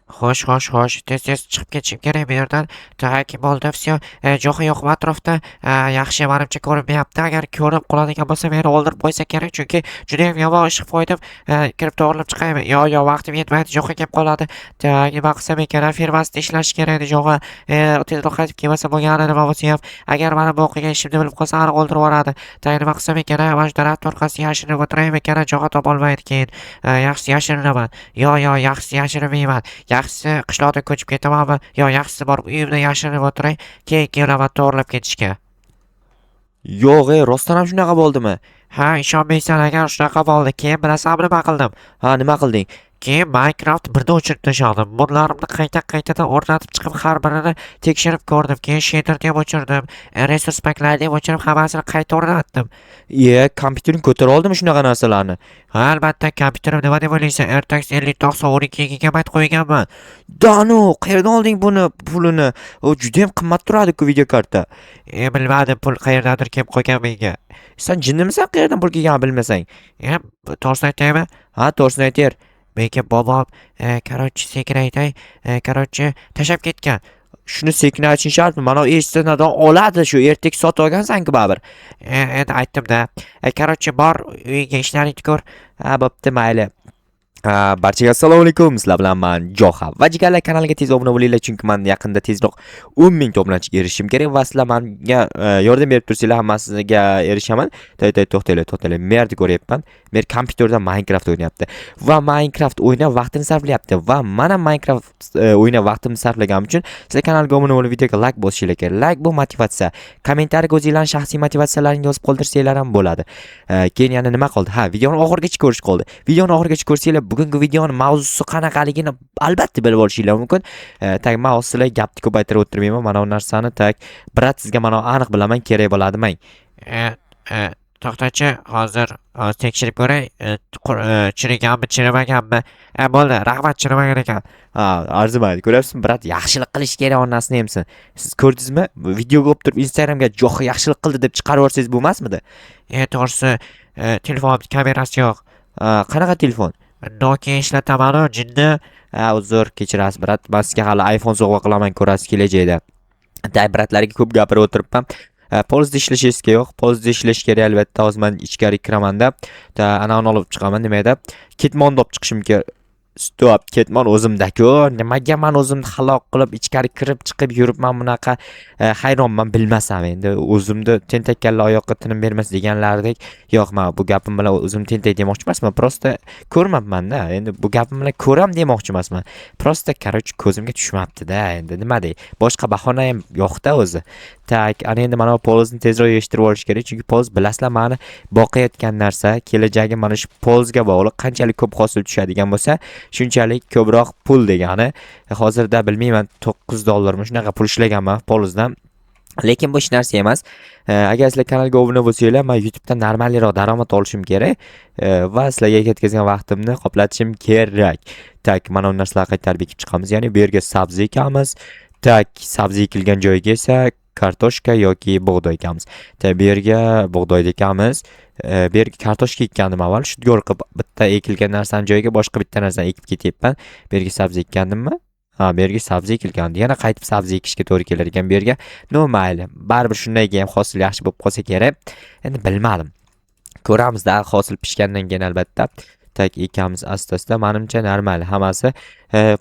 Xo'sh, tez chiqib ketishim kerak bu yerdan. Так, bo'ldi, всё. Jo'xa yo'qmi atrofda? Yaxshi, menimcha ko'rinmayapti. Agar ko'rib qoladigan bo'lsa, meni o'ldirib qo'ysa kerak, chunki judayam yomon ishq foydam. Kirib to'g'rilib chiqaymi? Yo'q, vaqtim yetmaydi, Jo'xa kelib qoladi. Tak, nima qilsam ekan? Firmasida ishlashi kerak edi Jo'xa. Tezroq qaytib kelmasa bo'lgani, nima bo'lsa ham. Agar mana bu o'qigan ishimni bilib qolsa, aniq o'ldirib yuboradi. Tak, nima qilsam ekan? Mana shu daraxt orqasiga yashirinib o'tiraymi ekan? Jo'xa topolmaydi keyin. Yaxshisi yashirinaman. Yo'q, yaxshisi yashirinmayman. Yaxshisi qishloqdan ko'chib ketamanmi? Yo, yaxshisi borib uyimda yashirinib o'tiray, keyin kelaman to'g'rilab ketishga. Yo'q, rostdan ham shunaqa bo'ldimi? Ha, ishonmaysan agar shunaqa bo'ldi. Keyin bilasanmi nima qildim? Ha, nima qilding? Keyin Minecraft birdan o'chirib tashladim. Modlarimni qaytadan o'rnatib chiqib, har birini tekshirib ko'rdim. Keyin shaderni ham o'chirdim. Resurs paklarni ham o'chirib, hammasini qayta o'rnatdim. Kompyutering ko'tara oldimi shunaqa narsalarni? Ha, albatta, kompyuterim nima deb o'ylaysan? RTX 5090 gigabayt qo'yganman. Danu, qayerdan olding buni pulini? U juda ham qimmat turadi-ku videokarta. Bilmadim, pul qayerdandir kelib qolgan menga. Sen jinnimisan, qayerdan pul kelganini bilmasang? To'g'risini aytaymi? Ha, to'g'risini ayter. Menga bobom, короче, sekin aytay, короче, tashlab ketgan. Shuni sekin aytishing shartmi? Mana eshitsadan oladi shu ertak sotib olgansan-ku baribir. Endi aytdim-da. Короче, bor uyga ishlaringni ko'r. Ha, bo'pti, mayli. Barchaga assalomu alaykum. Sizlar bilan men Jo'xa. Va jigarlar kanaliga tez obuna bo'linglar, chunki men yaqinda tezroq 10 ming obunachiga erishishim kerak va sizlar menga yordam berib tursanglar, hammasiga erishaman. To'xtanglar. Merni ko'ryapman. Mer kompyuterda Minecraft o'ynayapti va Minecraft o'ynab vaqtini sarflayapti va mana Minecraft o'ynab vaqtimni sarflaganim uchun sizlar kanalga obuna bo'lib, videoga like bosishinglar kerak. Like bu motivatsiya. Kommentariyaga o'zingizlarning shaxsiy motivatsiyalaringizni yozib qoldirsanglar ham bo'ladi. Keyin yana nima qoldi? Ha, videoni oxirigacha ko'rish qoldi. Videoni oxirigacha ko'rsanglar, bugungi videoning mavzusi qanaqaligini albatta bilib olishinglar mumkin. Tak, men sizlarga gapni ko'paytirib o'tirmayman. Mana bu narsani tak, brat sizga mana aniq bilaman, kerak bo'ladi men. To'xtachi, hozir tekshirib ko'ray, chiriganmi, chirimaganmi? Bo'ldi, rahmat, chirimagan ekan. Ha, arzimaydi. Ko'ryapsizmi, brat, yaxshilik qilish kerak onasini hamsin. Siz ko'rdingizmi? Videoga olib turib Instagramga Jo'xa yaxshilik qildi deb chiqarib yuborsangiz bo'lmasmidi? To'g'risi, telefonimda kamerasi yo'q. Qanaqa telefon? Nokia ishlataman-ku, jinni. Uzr, kechirasiz, brat. Men sizga hali iPhone sovg'a qilaman, ko'rasiz kelajakda. Day, bratlarga ko'p gapirib o'tiribman. Polizda ishlashingiz kerak. Polizda ishlash kerak albatta. Hozir men ichkari kiraman-da. Anavini olib chiqaman, nimaga? Ketmonni olib chiqishim kerak. Stop, ketmon o'zimda-ku. Nimaga men o'zimni halok qilib ichkari kirib chiqib yuribman bunaqa? Hayronman, bilmasam endi o'zimni tentakalla oyoqqa tinim bermas deganlaridek. Yo'q, men bu gapim bilan o'zimni tentak demoqchi emasman. Prosta ko'rmabman-da. Endi bu gapim bilan ko'ram demoqchi emasman. Prosta короче ko'zimga tushmabdi-da. Endi nima dey? Boshqa bahona ham yo'q-da o'zi. Tak, ana endi mana bu polizni tezroq yechtirib olish kerak, chunki poliz bilasizlar, meni boqayotgan narsa, kelajagi mana shu polizga bog'liq. Qanchalik ko'p hosil tushadigan bo'lsa, shunchalik ko'proq pul degani. Hozirda bilmayman, $9 shunaqa pul ishlaganman polizdan. Lekin bu hech narsa emas. Agar sizlar kanalga obuna bo'lsanglar, men YouTubedan normalroq daromad olishim kerak va sizlarga ketkazgan vaqtimni qoplatishim kerak. Tak, mana bu narsalarni qaytarib ekib chiqamiz. Ya'ni bu yerga sabzi ekamiz. Tak, sabzi ekilgan joyga esa kartoshka yoki bug'doy ekamiz. Bu yerga bug'doy ekamiz. Bu yerga kartoshka ekkandim avval. Shudgor qilib bitta ekilgan narsani joyiga boshqa bitta narsani ekib ketyapman. Bu yerga sabzi ekkandimmi? Ha, bu yerga sabzi ekilgandi. Yana qaytib sabzi ekishga to'g'ri kelar ekan bu yerga. No mayli. Baribir shundan keyin hosil yaxshi bo'lib qolsa kerak. Endi bilmadim. Ko'ramizda hosil pishgandan keyin albatta. Tak, ekamiz asta-asta. Menimcha normal hammasi.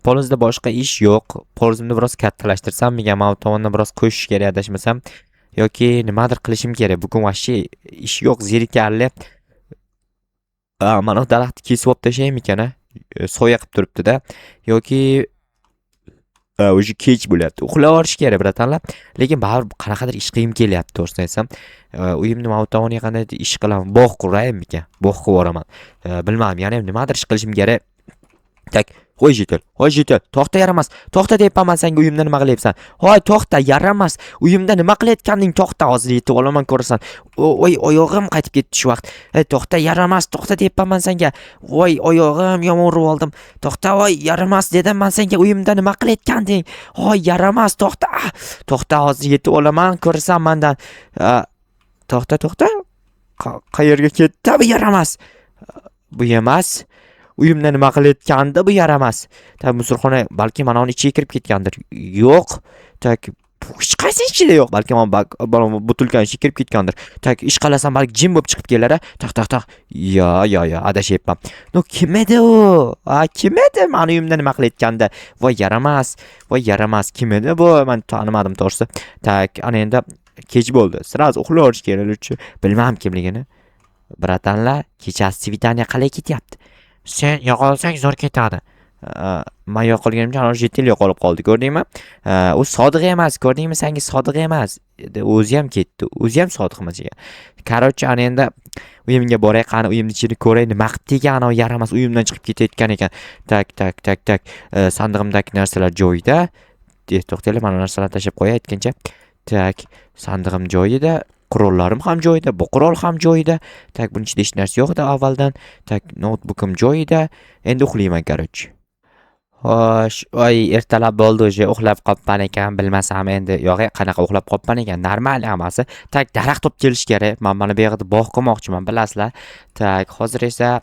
Polizda boshqa ish yo'q. Polizimni biroz kattalashtirsam, menga mana bu tomondan biroz qo'shish kerak adashmasam yoki nimadir qilishim kerak. Bugun vaqti ish yo'q, zerikarli. Mana bu daraxtni kesib olib tashlaymi ekan, soya qilib turibdi-da. Yoki o'zi kech bo'lyapti. Uxlab olish kerak, bratanlar. Lekin baribir qanaqadir ish qilib kelyapti, to'g'risini aytsam. Uyimni mana bu tomoniga qanday ish qilaman? Bog' quraymi ekan? Bog' qilib yuboraman. Bilmadim, yana nimadir ish qilishim kerak. Tak, hoy jetel, to'xta, yaramas. To'xta deyapman senga, uyimda nima qilyapsan? Hoy, to'xta, yaramas. Uyimda nima qilayotganing? To'xta, hozir yetib olaman, ko'rasan. Voy, oyog'im qaytib ketdi shu vaqt. To'xta, yaramas, to'xta deyapman senga. Voy, oyog'im yomon urib oldim. To'xta, voy, yaramas dedim men senga, uyimda nima qilayotganing? Hoy, yaramas, to'xta. To'xta, hozir yetib olaman, ko'rasan mendan. To'xta. Qayerga ketdi? Bu yaramas. Bu emas. uyimda nima qilayotganda bu yaramas. Tak musulxona balki mana uni ichiga kirib ketgandir. Yo'q. Tak hech qaysi ichida yo'q. Balki mana butilkan ichiga kirib ketgandir. Tak ish qilasam balki jim bo'lib chiqib kelar. Tak. Yo, adashyapman. No kim edi u? Kim edi mani uyimda nima qilayotganda? Voy yaramas. Kim edi bu? Men tanimadim to'g'risi. Tak, ana endi kech bo'ldi. Sразу uxlash kerak. Bilmam kimligini. Bratanlar, kechasi svitaniya qalay ketyapti? Sen yo'qolsang zo'r ketadi. Men yo'qolganimcha ana o'sha yil yo'qolib qoldi, ko'rdingmi? U sodiq emas, ko'rdingmi? Senga sodiq emas. O'zi ham ketdi. O'zi ham sodiq emas ekan. Короче, ana endi uyimga boray, qani uyimni ichini ko'ray, nima qilib degan ana yaramas uyimdan chiqib ketayotgan ekan. Tak. Sandig'imdagi narsalar joyida. To'xtanglar, mana narsalarni tashlab qo'yay aytgancha. Tak, sandig'im joyida. Qurollarim ham joyida, bu qurol ham joyida. Tak, buning ichida hech narsa yo'q edi avvaldan. Tak, notebookim joyida. Endi uxlayman, короче. Xo'sh, ertalab bo'ldi, o'sha uxlab qolgan ekan, bilmasam endi. Yo'q, qanaqa uxlab qolgan ekan, normal hammasi. Tak, daraxt olib kelish kerak. Men mana bu yerda bog' qilmoqchiman, bilasizlar. Tak, hozir esa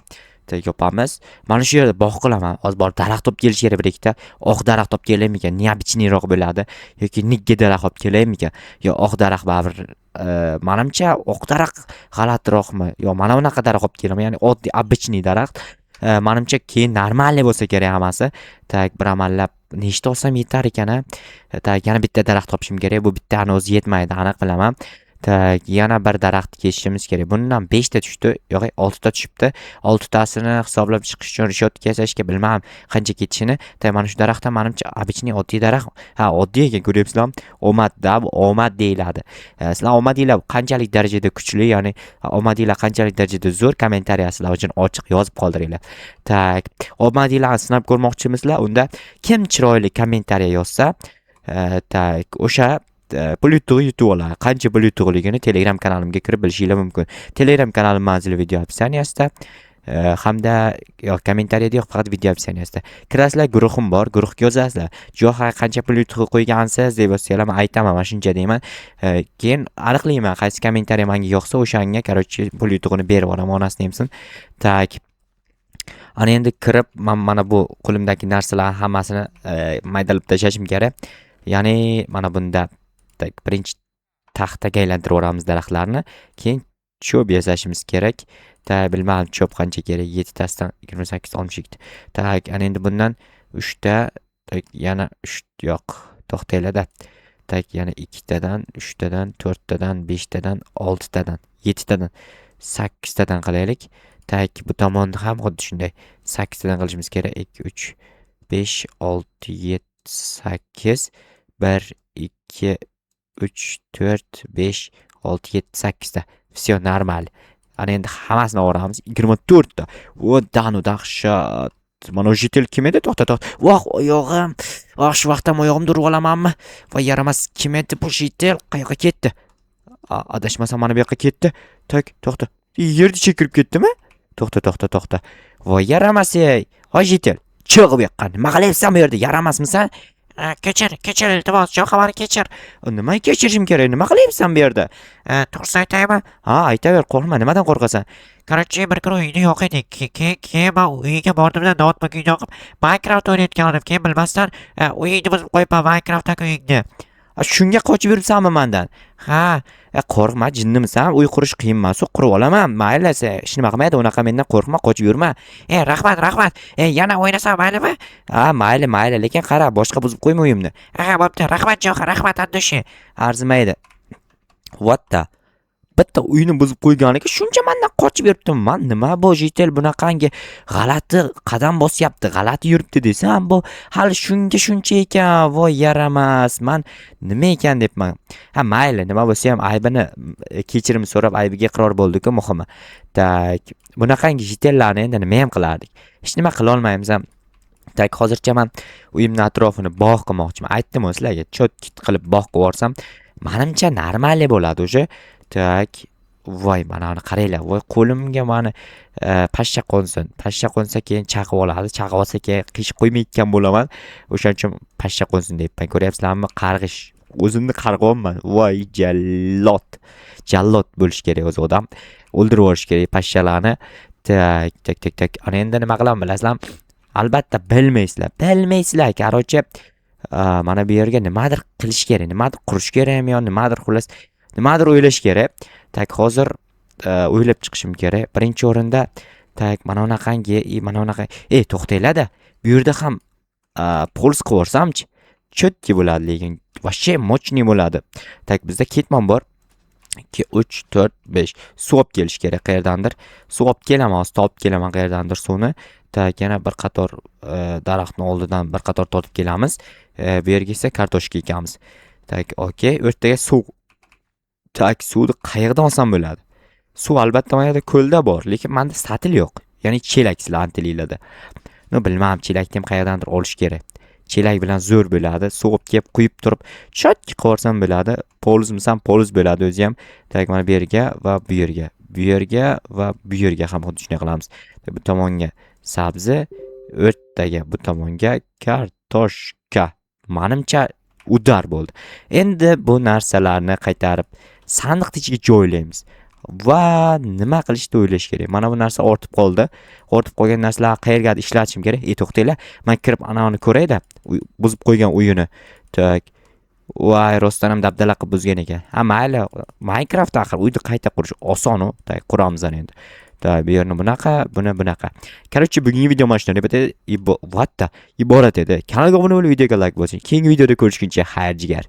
yopamiz. Mana shu yerda bog' qilaman. Hozir borib daraxt olib kelish kerak bir ikkita. Oq daraxt olib kelaymikan, neobichniyroq bo'ladi yoki nigga daraxt olib kelaymikan? Yo, oq daraxt baribir menimcha oq daraxt g'alatiroqmi? Yo, mana bunaqa daraxt olib kelaman, ya'ni oddiy обычный daraxt. Menimcha keyin normal bo'lsa kerak hammasi. Tak, bir amallab nechta olsam yetar ekan. Tak, yana bitta daraxt topishim kerak. Bu bittani o'zi yetmaydi, aniq bilaman. Tak, yana bir daraxt kesishimiz kerak. Bundan 5 ta tushdi, yo'q, 6 ta tushibdi. 6 tasini hisoblab chiqish uchun rishotka yasashga bilmam qancha ketishini. Tak, mana shu daraxtdan menimcha обычный oddiy daraxt. Oddiy ekan, ko'ryapsizlarmi? Omad deyiladi. Sizlar omadinglar qanchalik darajada kuchli, ya'ni omadinglar qanchalik darajada zo'r, kommentariyasizlar uchun ochiq yozib qoldiringlar. Tak, omadinglarni sinab ko'rmoqchimizlar. Unda kim chiroyli kommentariya yozsa, tak, o'sha pul yutib oladi. Qancha pul yutug'ligini Telegram kanalimga kirib bilishingiz mumkin. Telegram kanalim manzili video opsiyasida hamda kommentariyada yo'q, faqat video opsiyasida. Kirasizlar, guruhim bor, guruhga yozasizlar. Jo'xa qancha pul yutug'i qo'ygansiz deb yozsanglar, men aytaman, mana shuncha deyman. Keyin aniqlayman qaysi kommentariya menga yoqsa o'shanga, короче, pul yutug'ini berib yuboraman, onasini yemsin. Tak. Ana endi kirib, men mana bu qo'limdagi narsalar hammasini maydalab tashlashim kerak. Ya'ni mana bunda tak, birinchi taxtaga aylantirib yuboramiz daraxtlarni, keyin cho'p yasashimiz kerak. Tak, bilmadim cho'p qancha kerak, 7 tasidan 28 62. Tak, ana endi bundan 3 ta, tak, yana 3 yo'q, to'xtanglar-da. Tak, yana 2 tadan, 3 tadan, 4 tadan, 5 tadan, 6 tadan, 7 tadan, 8 tadan qilaylik. Tak, bu tomonda ham xuddi shunday 8 tadan qilishimiz kerak. 2 3 5 6 7 8 1 2 3 4 5 6 7 8 ta. Всё normal. Ana endi hammasini olamiz. 24 ta. O, danu dahshat. Mana o'sha tel kim edi? To'xta. Voh, oyog'im. Shu vaqtda oyog'imni urib olamanmi? Voy yaramas, kim edi bu tel? Qayoqqa ketdi? Adashmasam mana bu yoqqa ketdi. Tak, to'xta. Yerda chekirib ketdimi? To'xta. Voy yaramas ey. Hoy tel. Chiq bu yoqqa. Nima qilyapsan bu yerda? Yaramasmisan? Kechir, iltimos, Jo'xavarni kechir. Nima kechirishim kerak? Nima qilyapsan bu yerda? To'g'risini aytaymi? Aytaver, qo'rqma. Nimadan qo'rqasan? Короче, bir kun uyda yo'q edi. Keyin men uyiga bordimda, notebookni yoqib, Minecraft o'ynayotgandim. Keyin bilmasdan uyingni buzib qo'yibman, Minecraftdagi uyingni. Shunga qochib yuribsanmi mendan? Ha, Qo'rqma, jinnimisan? Uy qurish qiyin emas, qurib olaman. Mayli, hech nima qilmaydi, unaqa mendan qo'rqma, qochib yurma. rahmat. Yana o'ynasam maylimi? Mayli, lekin qara, boshqa buzib qo'yma uyimni. Bo'pti. Rahmat Jo'xa, rahmat Andushi. Arzimaydi. What the? Bitta uyni buzib qo'yganiga shuncha mendan qochib yuribdim. Men nima bu jitel bunaqangi g'alati qadam bosyapti, g'alati yuribdi desam, bu hali shuncha ekan. Voy yaramas. Men nima ekan debman. Mayli, nima bo'lsa ham aybini kechirim so'rab aybiga iqror bo'ldik-ku, muhimi. Tak, bunaqangi jitellarni endi nima ham qilardik? Hech nima qila olmaymiz ham. Tak, hozircha men uyimni atrofini bog' qilmoqchiman. Aytdim sizlarga, cho'tkit qilib bog' qilib yuborsam, menimcha normal bo'ladi o'sha. Tak, voy mana uni qaranglar. Voy qo'limga meni pashsha qo'nsa keyin chaqib oladi. Chaqib olsa keyin qish qo'ymayotgan bo'laman. O'shaning uchun pashsha qo'nsin deyapman. Ko'ryapsizlarmi? Qarg'ish. O'zimni qarg'yapman. Voy jallod bo'lish kerak o'zi odam. O'ldirib yuborish kerak pashshalarni. Tak. Ana endi nima qilaman bilasizlar? Albatta bilmaysizlar. Короче, mana bu yerga nimadir qilish kerak, nimadir qurish kerakmi yo nimadir xullas, nimadir o'ylash kerak. Tak hozir o'ylab chiqishim kerak. Birinchi o'rinda tak mana bunaqangi, mana bunaqa. To'xtanglar-da. Bu yerda ham pols qilib yuborsamchi, chotki bo'ladi, lekin вообще mochniy bo'ladi. Tak bizda ketmon bor. 2 3 4 5 suv olib kelish kerak qayerdandir. Suv olib kelaman, topib kelaman qayerdandir suvni. Tak yana bir qator daraxtning oldidan bir qator tortib kelamiz. Bu yerga esa kartoshka ekamiz. Tak, okey. O'rtaga suv. Tak, suvni qayerdan olsam bo'ladi? Suv albatta mana yerda ko'lda bor, lekin menda satil yo'q. Ya'ni chelak sizlar antilinglarda. Bilmam, chelakni ham qayerdandir olish kerak. Chelak bilan zo'r bo'ladi. Suv olib kelib quyib turib, chotki qivorsam bo'ladi. Polizmisam poliz bo'ladi o'zi ham. Tak mana bu yerga va bu yerga. Bu yerga va bu yerga ham xuddi shunday qilamiz. Bu tomonga sabzi, o'rtaga bu tomonga kartoshka. Menimcha udar bo'ldi. Endi bu narsalarni qaytarib sandiqning ichiga joylaymiz. Va nima qilishni o'ylash kerak. Mana bu narsa ortib qoldi. Ortib qolgan narsalarni qayergadir ishlatishim kerak. To'xtanglar. Men kirib anavini ko'rayda. Buzib qo'ygan uyini. Tak. Voy, rostdan ham dabdala qilib buzgan ekan. Mayli, Minecraft axir uyni qayta qurish oson-ku. Tak, quramiz endi. Tak, bu yerni bunaqa, buni bunaqa. Короче, bugungi video mana shunday iborat edi. Kanalga obuna bo'lib, videoga like bosing. Keyingi videoda ko'rishguncha xayr jigar.